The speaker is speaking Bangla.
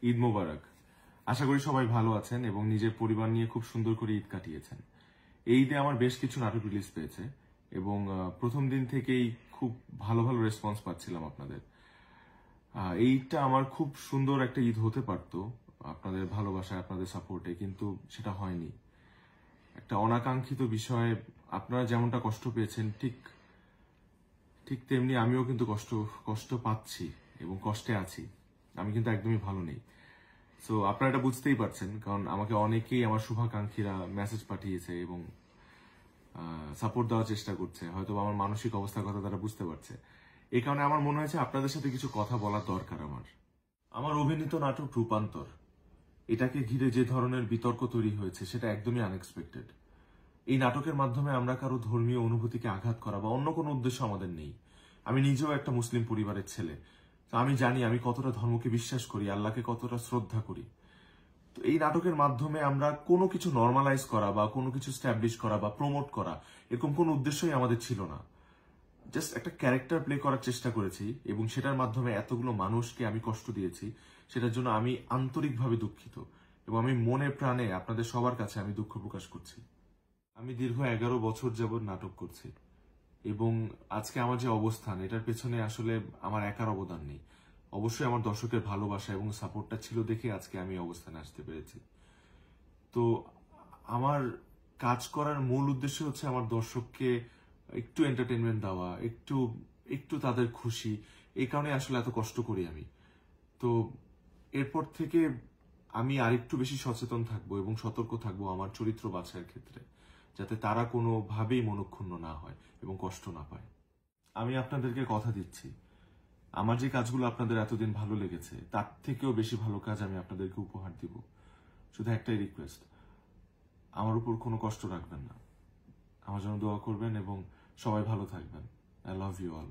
ঈদ মোবারক। আশা করি সবাই ভালো আছেন এবং নিজের পরিবার নিয়ে খুব সুন্দর করে ঈদ কাটিয়েছেন। এই ঈদে আমার বেশ কিছু নাটক রিলিজ পেয়েছে এবং প্রথম দিন থেকেই খুব ভালো ভালো রেসপন্স পাচ্ছিলাম আপনাদের। এই ঈদটা আমার খুব সুন্দর একটা ঈদ হতে পারত আপনাদের ভালোবাসায়, আপনাদের সাপোর্টে, কিন্তু সেটা হয়নি। একটা অনাকাঙ্ক্ষিত বিষয়ে আপনারা যেমনটা কষ্ট পেয়েছেন ঠিক তেমনি আমিও কিন্তু কষ্ট পাচ্ছি এবং কষ্টে আছি। আমি কিন্তু একদমই ভালো নেই। সো আপনারা এটা বুঝতেই পারছেন, কারণ আমাকে অনেকেই আমার শুভাকাঙ্ক্ষীরা মেসেজ পাঠিয়েছে এবং সাপোর্ট দেওয়ার চেষ্টা করছে। হয়তো আমার মানসিক অবস্থার কথা তারা বুঝতে পারছে। এই কারণে আমার মনে হয়েছে আপনাদের সাথে কিছু কথা বলার দরকার। আমার অভিনীত নাটক রূপান্তর, এটাকে ঘিরে যে ধরনের বিতর্ক তৈরি হয়েছে সেটা একদমই আনএক্সপেক্টেড। এই নাটকের মাধ্যমে আমরা কারো ধর্মীয় অনুভূতিকে আঘাত করা বা অন্য কোনো উদ্দেশ্য আমাদের নেই। আমি নিজেও একটা মুসলিম পরিবারের ছেলে, তো আমি জানি আমি কতটা ধর্মকে বিশ্বাস করি, আল্লাহকে কতটা শ্রদ্ধা করি। তো এই নাটকের মাধ্যমে আমরা কোনো কিছু নর্মালাইজ করা বা কোনো কিছু স্ট্যাবলিশ করা বা প্রমোট করা, এরকম কোনো উদ্দেশ্যই আমাদের ছিল না। জাস্ট একটা ক্যারেক্টার প্লে করার চেষ্টা করেছি এবং সেটার মাধ্যমে এতগুলো মানুষকে আমি কষ্ট দিয়েছি, সেটার জন্য আমি আন্তরিকভাবে দুঃখিত এবং আমি মনে প্রাণে আপনাদের সবার কাছে আমি দুঃখ প্রকাশ করছি। আমি দীর্ঘ 11 বছর যাবৎ নাটক করছি এবং আজকে আমার যে অবস্থান, এটার পেছনে আসলে আমার একার অবদান নেই। অবশ্যই আমার দর্শকের ভালোবাসা এবং সাপোর্টটা ছিল দেখে আজকে আমি অবস্থানে আসতে পেরেছি। তো আমার কাজ করার মূল উদ্দেশ্য হচ্ছে আমার দর্শককে একটু এন্টারটেনমেন্ট দেওয়া, একটু তাদের খুশি। এই কারণে আসলে এত কষ্ট করি আমি। তো এরপর থেকে আমি আরেকটু বেশি সচেতন থাকবো এবং সতর্ক থাকবো আমার চরিত্র বাছাইয়ের ক্ষেত্রে, যাতে তারা কোনোভাবেই মনক্ষুণ্ণ না হয় এবং কষ্ট না পায়। আমি আপনাদেরকে কথা দিচ্ছি, আমার যে কাজগুলো আপনাদের এতদিন ভালো লেগেছে তার থেকেও বেশি ভালো কাজ আমি আপনাদেরকে উপহার দিব। শুধু একটাই রিকোয়েস্ট, আমার উপর কোনো কষ্ট রাখবেন না, আমার জন্য দোয়া করবেন এবং সবাই ভালো থাকবেন। I love you all.